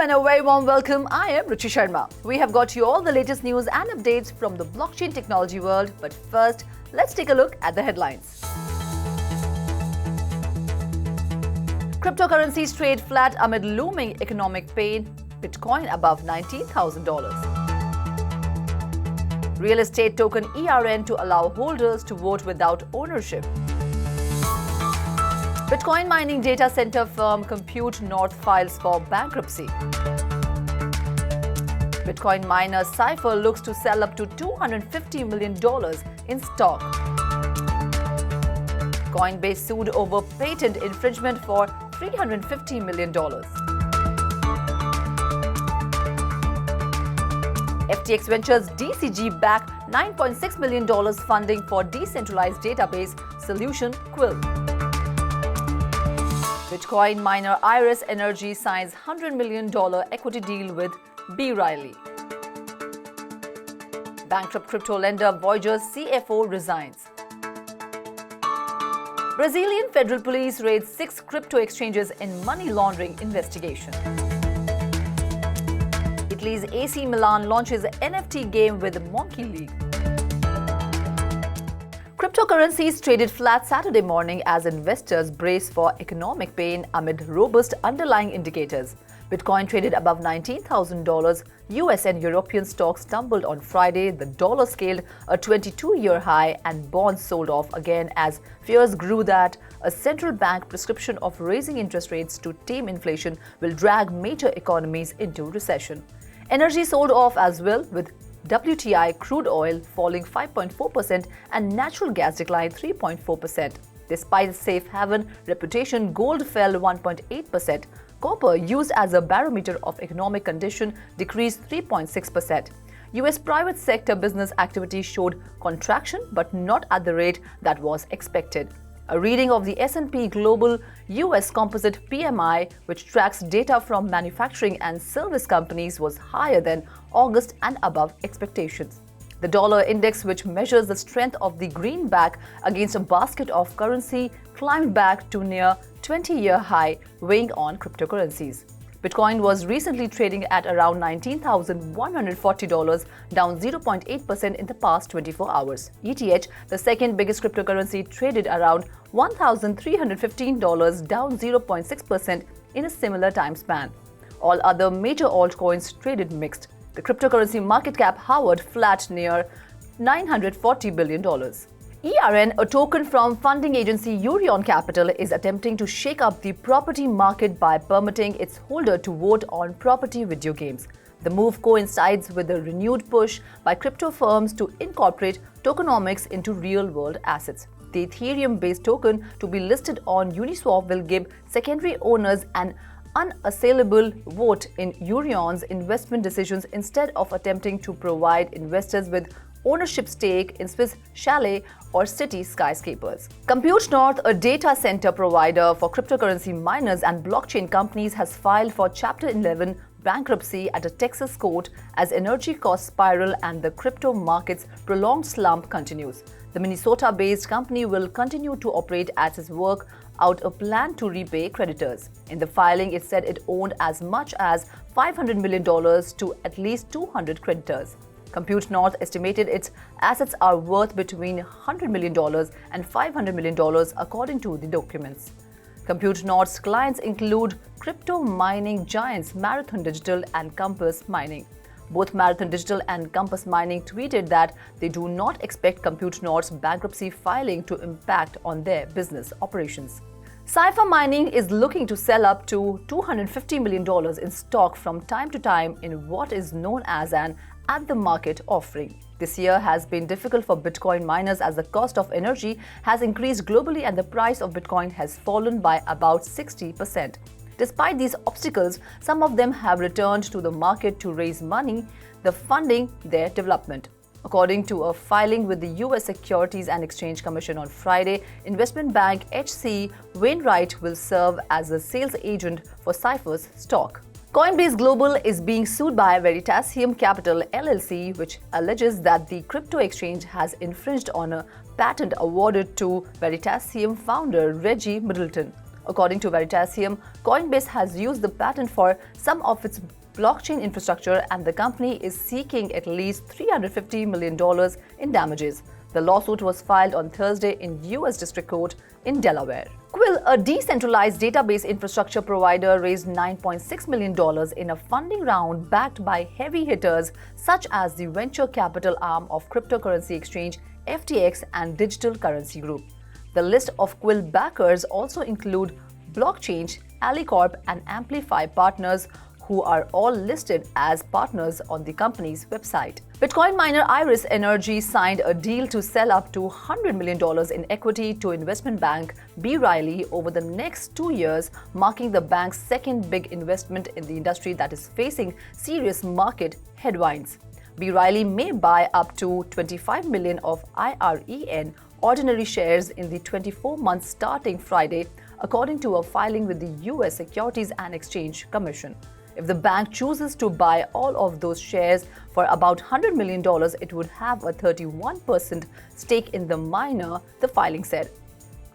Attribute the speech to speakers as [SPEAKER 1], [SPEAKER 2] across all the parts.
[SPEAKER 1] and a very warm welcome. I am Ruchi Sharma. We have got you all the latest news and updates from the blockchain technology world. But first, let's take a look at the headlines. Cryptocurrencies trade flat amid looming economic pain. Bitcoin above $19,000. Real estate token ERN to allow holders to vote without ownership. Bitcoin mining data center firm Compute North files for bankruptcy. Bitcoin miner Cipher looks to sell up to $250 million in stock. Coinbase sued over patent infringement for $350 million. FTX Ventures DCG back $9.6 million funding for decentralized database solution Kwil. Bitcoin miner Iris Energy signs $100 million equity deal with B. Riley. Bankrupt crypto lender Voyager's CFO resigns. Brazilian federal police raids 6 crypto exchanges in money laundering investigation. Italy's AC Milan launches NFT game with Monkey League. Cryptocurrencies traded flat Saturday morning as investors brace for economic pain amid robust underlying indicators. Bitcoin traded above $19,000. US and European stocks tumbled on Friday. The dollar scaled a 22-year high and bonds sold off again as fears grew that a central bank prescription of raising interest rates to tame inflation will drag major economies into recession. Energy sold off as well, with WTI crude oil falling 5.4% and natural gas declined 3.4%. Despite its safe haven reputation, gold fell 1.8%. Copper, used as a barometer of economic condition, decreased 3.6%. US private sector business activity showed contraction, but not at the rate that was expected. A reading of the S&P Global US Composite PMI, which tracks data from manufacturing and service companies, was higher than August and above expectations. The dollar index, which measures the strength of the greenback against a basket of currency, climbed back to near 20-year high, weighing on cryptocurrencies. Bitcoin was recently trading at around $19,140, down 0.8% in the past 24 hours. ETH, the second biggest cryptocurrency, traded around $1,315, down 0.6% in a similar time span. All other major altcoins traded mixed. The cryptocurrency market cap hovered flat near $940 billion. ERN, a token from funding agency Eurion Capital, is attempting to shake up the property market by permitting its holder to vote on property video games. The move coincides with a renewed push by crypto firms to incorporate tokenomics into real-world assets. The Ethereum-based token to be listed on Uniswap will give secondary owners an unassailable vote in Eurion's investment decisions instead of attempting to provide investors with ownership stake in Swiss chalet or city skyscrapers. Compute North, a data center provider for cryptocurrency miners and blockchain companies, has filed for Chapter 11 bankruptcy at a Texas court as energy costs spiral and the crypto market's prolonged slump continues. The Minnesota-based company will continue to operate as its work out a plan to repay creditors. In the filing, it said it owned as much as $500 million to at least 200 creditors. Compute North estimated its assets are worth between $100 million and $500 million, according to the documents. Compute North's clients include crypto mining giants Marathon Digital and Compass Mining. Both Marathon Digital and Compass Mining tweeted that they do not expect Compute North's bankruptcy filing to impact on their business operations. Cipher Mining is looking to sell up to $250 million in stock from time to time in what is known as an at-the-market offering. This year has been difficult for Bitcoin miners as the cost of energy has increased globally and the price of Bitcoin has fallen by about 60%. Despite these obstacles, some of them have returned to the market to raise money, funding their development. According to a filing with the U.S. Securities and Exchange Commission on Friday, investment bank H.C. Wainwright will serve as a sales agent for Cipher's stock. Coinbase Global is being sued by Veritasium Capital LLC, which alleges that the crypto exchange has infringed on a patent awarded to Veritasium founder Reggie Middleton. According to Veritasium, Coinbase has used the patent for some of its blockchain infrastructure, and the company is seeking at least $350 million in damages. The lawsuit was filed on Thursday in U.S. District Court in Delaware. Kwil, a decentralized database infrastructure provider, raised $9.6 million in a funding round backed by heavy hitters such as the venture capital arm of cryptocurrency exchange FTX and Digital Currency Group. The list of Kwil backers also include Blockchain, Alicorp, and Amplify Partners, who are all listed as partners on the company's website. Bitcoin miner Iris Energy signed a deal to sell up to $100 million in equity to investment bank B. Riley over the next 2 years, marking the bank's second big investment in the industry that is facing serious market headwinds. B. Riley may buy up to 25 million of IREN ordinary shares in the 24 months starting Friday, according to a filing with the U.S. Securities and Exchange Commission. If the bank chooses to buy all of those shares for about $100 million, it would have a 31% stake in the miner, the filing said.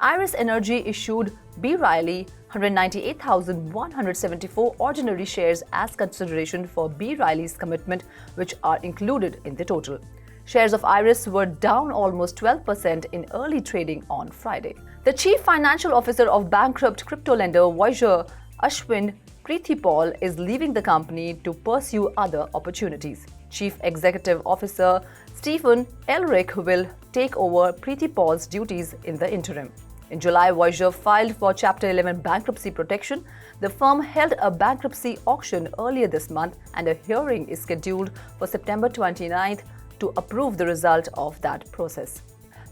[SPEAKER 1] Iris Energy issued B. Riley 198,174 ordinary shares as consideration for B. Riley's commitment, which are included in the total. Shares of Iris were down almost 12% in early trading on Friday. The chief financial officer of bankrupt crypto lender Voyager, Ashwin Prithipal, is leaving the company to pursue other opportunities. Chief Executive Officer Stephen Elric will take over Prithipal's duties in the interim. In July, Voyager filed for Chapter 11 bankruptcy protection. The firm held a bankruptcy auction earlier this month, and a hearing is scheduled for September 29th to approve the result of that process.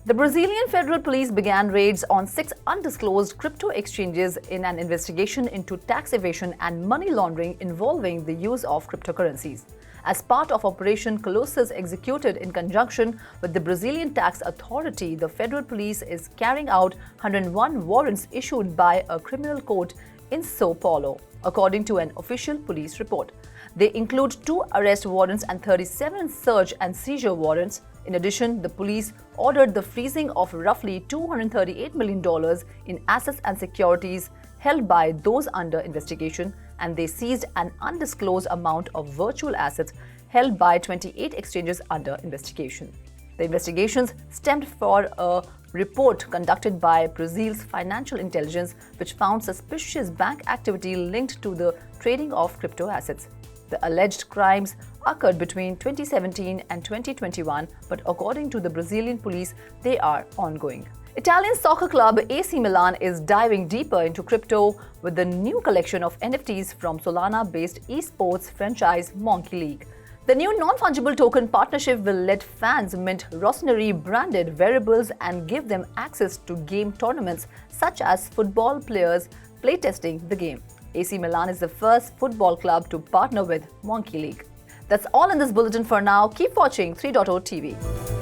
[SPEAKER 1] The Brazilian Federal Police began raids on 6 undisclosed crypto exchanges in an investigation into tax evasion and money laundering involving the use of cryptocurrencies. As part of Operation Colossus executed in conjunction with the Brazilian Tax Authority, the Federal Police is carrying out 101 warrants issued by a criminal court in São Paulo, according to an official police report. They include 2 arrest warrants and 37 search and seizure warrants. In addition, the police ordered the freezing of roughly $238 million in assets and securities held by those under investigation, and they seized an undisclosed amount of virtual assets held by 28 exchanges under investigation. The investigations stemmed from a report conducted by Brazil's financial intelligence, which found suspicious bank activity linked to the trading of crypto assets. The alleged crimes occurred between 2017 and 2021, but according to the Brazilian police, they are ongoing. Italian soccer club AC Milan is diving deeper into crypto with the new collection of NFTs from Solana-based esports franchise Monkey League. The new non-fungible token partnership will let fans mint Rossoneri-branded wearables and give them access to game tournaments such as football players playtesting the game. AC Milan is the first football club to partner with Monkey League. That's all in this bulletin for now. Keep watching 3.0 TV.